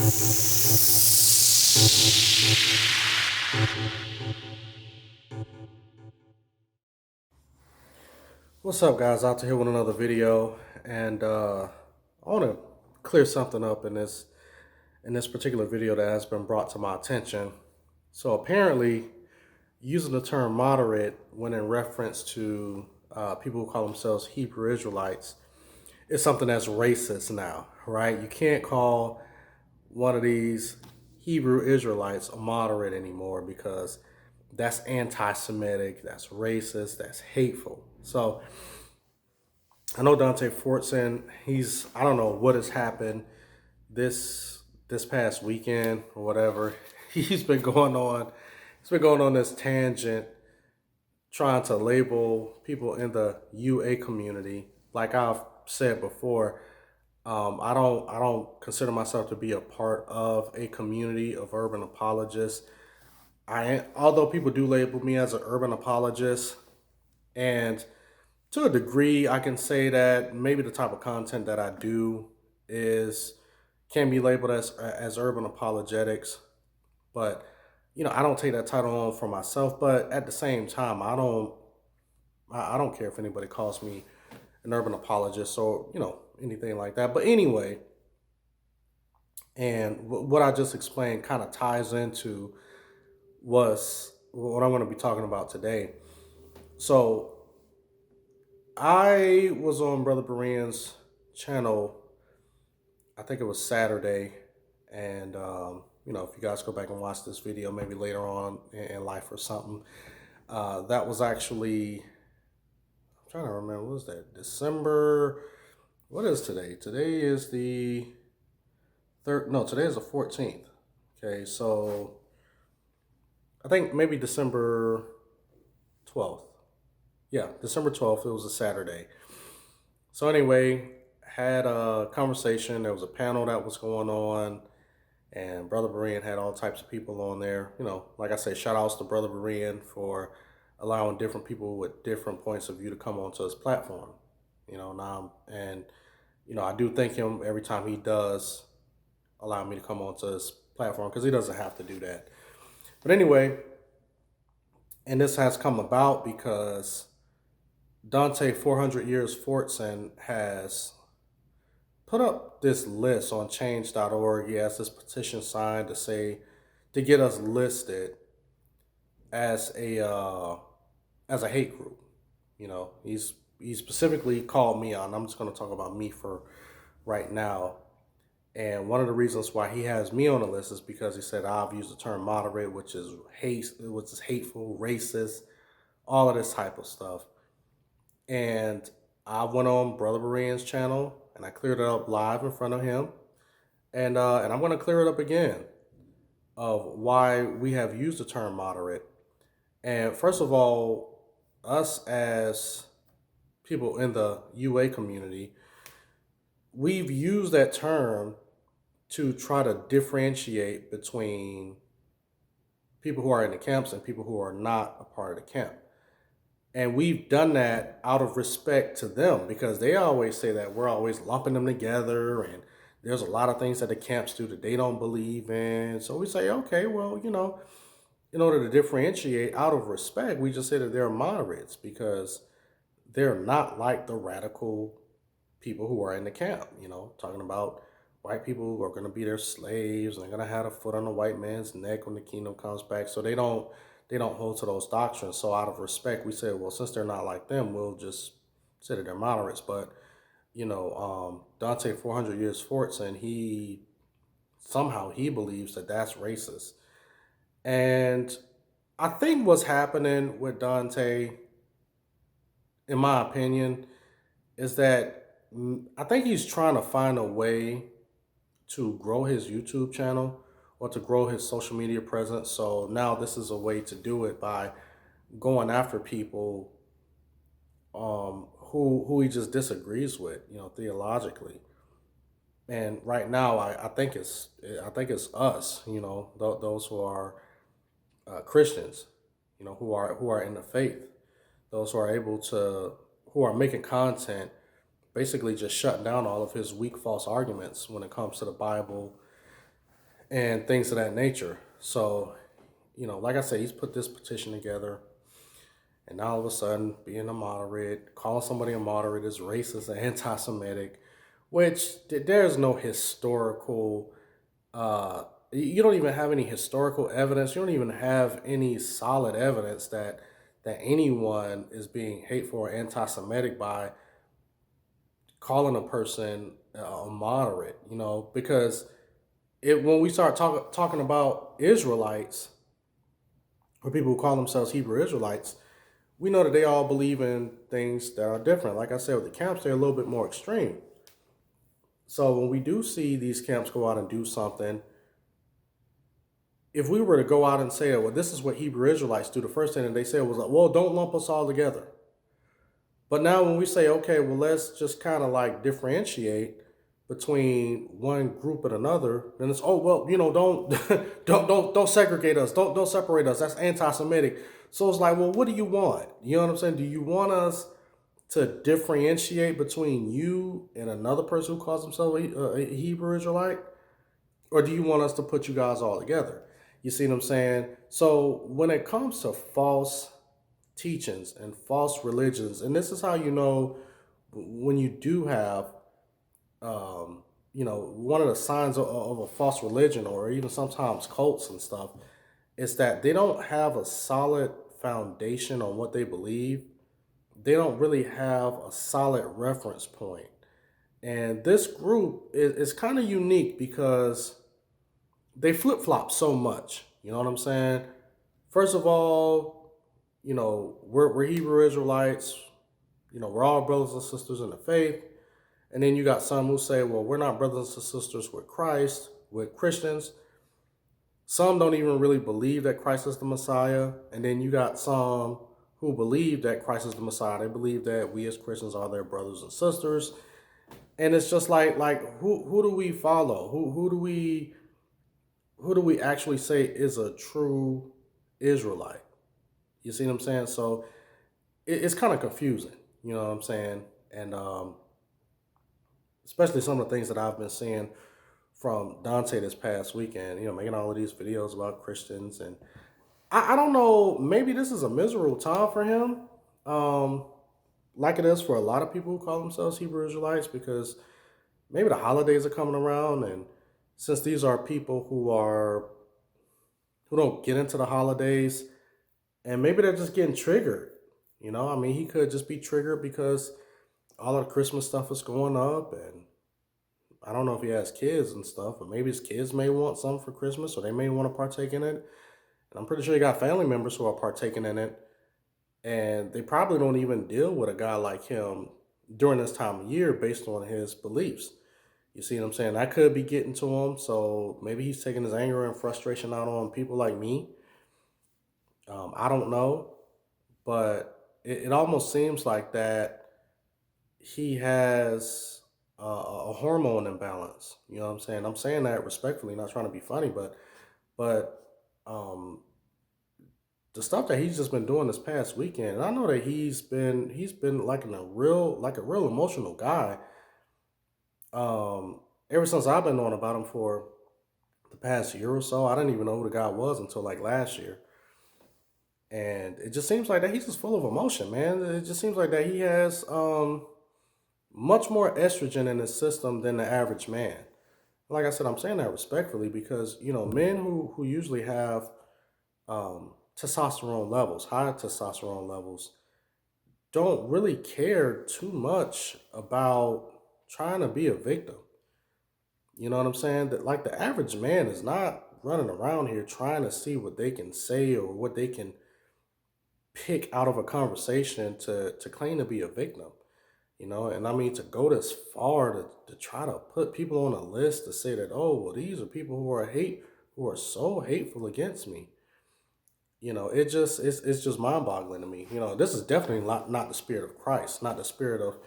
What's up, guys? Out to here with another video, and I want to clear something up in this particular video that has been brought to my attention. So apparently, using the term moderate when in reference to people who call themselves Hebrew Israelites is something that's racist now, right? You can't call one of these Hebrew Israelites a moderate anymore because that's anti-Semitic, that's racist, that's hateful. So I know Dante Fortson. I don't know what has happened this past weekend or whatever. He's been going on. He's been going on this tangent, trying to label people in the UA community. Like I've said before, I don't consider myself to be a part of a community of urban apologists. Although people do label me as an urban apologist, and to a degree, I can say that maybe the type of content that I do is can be labeled as urban apologetics, but I don't take that title on for myself. But at the same time, I don't care if anybody calls me an urban apologist or anything like that. But anyway, and what I just explained kind of ties into was what I'm going to be talking about today. So I was on Brother Berean's channel. I think it was Saturday, and if you guys go back and watch this video, maybe later on in life or something, that was actually I'm trying to remember. What was that? December. What is today? Today is the third. No, today is the 14th. Okay, so I think maybe December 12th. Yeah, December 12th. It was a Saturday. So anyway, had a conversation. There was a panel that was going on, and Brother Berean had all types of people on there. Like I say, shout outs to Brother Berean for allowing different people with different points of view to come onto his platform. Now and I do thank him every time he does allow me to come onto his platform because he doesn't have to do that. But anyway, and this has come about because Dante 400 Years Fortson has put up this list on change.org. He has this petition signed to get us listed as a hate group. He specifically called me out. I'm just going to talk about me for right now. And one of the reasons why he has me on the list is because he said I've used the term moderate, which is hateful, racist, all of this type of stuff. And I went on Brother Berean's channel and I cleared it up live in front of him. And I'm going to clear it up again of why we have used the term moderate. And first of all, us as people in the UA community, we've used that term to try to differentiate between people who are in the camps and people who are not a part of the camp. And we've done that out of respect to them because they always say that we're always lumping them together and there's a lot of things that the camps do that they don't believe in. So we say, okay, well, in order to differentiate out of respect, we just say that they're moderates because they're not like the radical people who are in the camp, talking about white people who are going to be their slaves and they're going to have a foot on the white man's neck when the kingdom comes back. So they don't hold to those doctrines. So out of respect, we said, well, since they're not like them, we'll just say that they're moderates. But Dante 400 Years Fortson, he somehow he believes that that's racist. And I think what's happening with Dante, in my opinion, is that I think he's trying to find a way to grow his YouTube channel or to grow his social media presence. So now this is a way to do it by going after people who he just disagrees with, theologically. And right now, I think it's us, those who are Christians, who are in the faith, those who are making content, basically just shutting down all of his weak false arguments when it comes to the Bible and things of that nature. So, like I said, he's put this petition together, and now all of a sudden, being a moderate, calling somebody a moderate is racist and anti-Semitic, which there's no historical. You don't even have any historical evidence. You don't even have any solid evidence that anyone is being hateful or anti-Semitic by calling a person a moderate. Because when we start talking about Israelites or people who call themselves Hebrew Israelites, we know that they all believe in things that are different. Like I said, with the camps, they're a little bit more extreme. So when we do see these camps go out and do something, if we were to go out and say, well, this is what Hebrew Israelites do, the first thing that they said was like, well, don't lump us all together. But now when we say, okay, well, let's just kind of like differentiate between one group and another, then it's, oh, well, don't don't segregate us, don't separate us. That's anti-Semitic. So it's like, well, what do you want? You know what I'm saying? Do you want us to differentiate between you and another person who calls himself a Hebrew Israelite? Or do you want us to put you guys all together? You see what I'm saying? So when it comes to false teachings and false religions, and this is how you know when you do have, one of the signs of a false religion or even sometimes cults and stuff, is that they don't have a solid foundation on what they believe. They don't really have a solid reference point. And this group is kind of unique because they flip flop so much. You know what I'm saying? First of all, we're Hebrew Israelites. We're all brothers and sisters in the faith. And then you got some who say, well, we're not brothers and sisters with Christ, with Christians. Some don't even really believe that Christ is the Messiah. And then you got some who believe that Christ is the Messiah. They believe that we as Christians are their brothers and sisters. And it's just like who do we follow? Who do we actually say is a true Israelite? You see what I'm saying? So it's kind of confusing. You know what I'm saying? And especially some of the things that I've been seeing from Dante this past weekend, making all of these videos about Christians. And I don't know, maybe this is a miserable time for him, um, like it is for a lot of people who call themselves Hebrew Israelites, because maybe the holidays are coming around. And since these are people who don't get into the holidays, and maybe they're just getting triggered. I mean, he could just be triggered because all of the Christmas stuff is going up, and I don't know if he has kids and stuff, but maybe his kids may want something for Christmas, or they may want to partake in it. And I'm pretty sure he got family members who are partaking in it, and they probably don't even deal with a guy like him during this time of year based on his beliefs. You see what I'm saying? That could be getting to him, so maybe he's taking his anger and frustration out on people like me. I don't know, but it almost seems like that he has a hormone imbalance. You know what I'm saying? I'm saying that respectfully, not trying to be funny, but um, the stuff that he's just been doing this past weekend, and I know that he's been like a real emotional guy. Ever since I've been knowing about him for the past year or so, I didn't even know who the guy was until like last year. And it just seems like that he's just full of emotion, man. It just seems like that he has much more estrogen in his system than the average man. Like I said, I'm saying that respectfully because men who usually have testosterone levels, high testosterone levels, don't really care too much about trying to be a victim. You know what I'm saying? That like the average man is not running around here trying to see what they can say or what they can pick out of a conversation to claim to be a victim. And I mean to go this far to try to put people on a list to say that, oh, well, these are people who are so hateful against me. It's just mind-boggling to me. This is definitely not the spirit of Christ, not the spirit of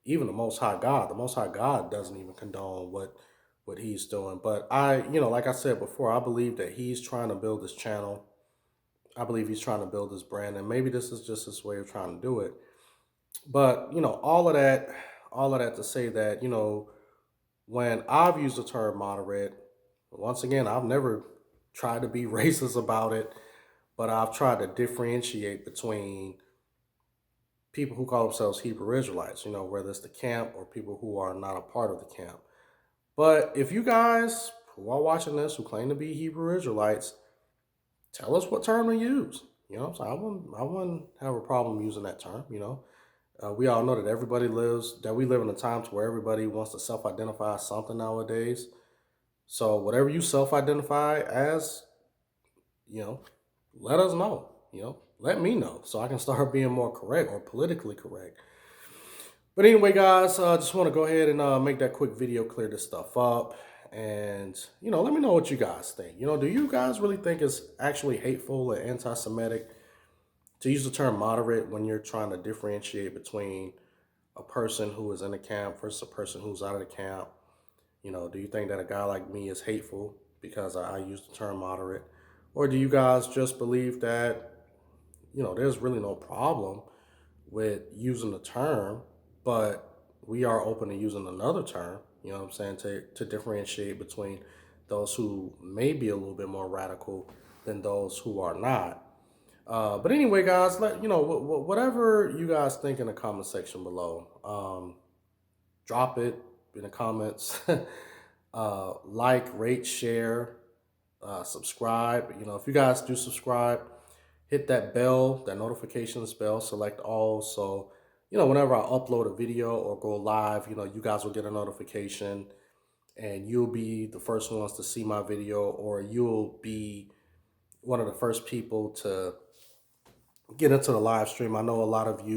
even the Most High God. The Most High God doesn't even condone what he's doing. But like I said before, I believe that he's trying to build this channel. I believe he's trying to build this brand, and maybe this is just his way of trying to do it. But all of that to say that when I've used the term moderate, Once again, I've never tried to be racist about it, but I've tried to differentiate between people who call themselves Hebrew Israelites, whether it's the camp or people who are not a part of the camp. But if you guys who are watching this who claim to be Hebrew Israelites, tell us what term to use. So I wouldn't have a problem using that term. We all know that we live in a time to where everybody wants to self-identify as something nowadays. So whatever you self-identify as, you know, let us know. Let me know so I can start being more correct or politically correct. But anyway, guys, I just want to go ahead and make that quick video, clear this stuff up. And, let me know what you guys think. Do you guys really think it's actually hateful and anti Semitic to use the term moderate when you're trying to differentiate between a person who is in the camp versus a person who's out of the camp? Do you think that a guy like me is hateful because I use the term moderate? Or do you guys just believe that, there's really no problem with using the term, but we are open to using another term, what I'm saying, to differentiate between those who may be a little bit more radical than those who are not. But anyway, guys, whatever you guys think in the comment section below, drop it in the comments. Like, rate, share, subscribe. If you guys do subscribe, hit that bell, that notifications bell, select all. So, whenever I upload a video or go live, you guys will get a notification and you'll be the first ones to see my video, or you'll be one of the first people to get into the live stream. I know a lot of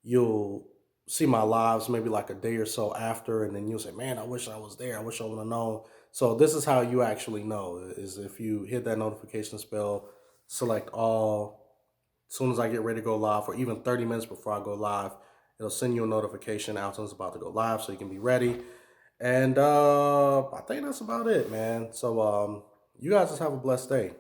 you'll see my lives maybe like a day or so after, and then you'll say, man, I wish I was there. I wish I would have known. So this is how you actually know, is if you hit that notifications bell, select all. As soon as I get ready to go live, or even 30 minutes before I go live, it'll send you a notification. Alton's about to go live, so you can be ready. And I think that's about it, man. So you guys just have a blessed day.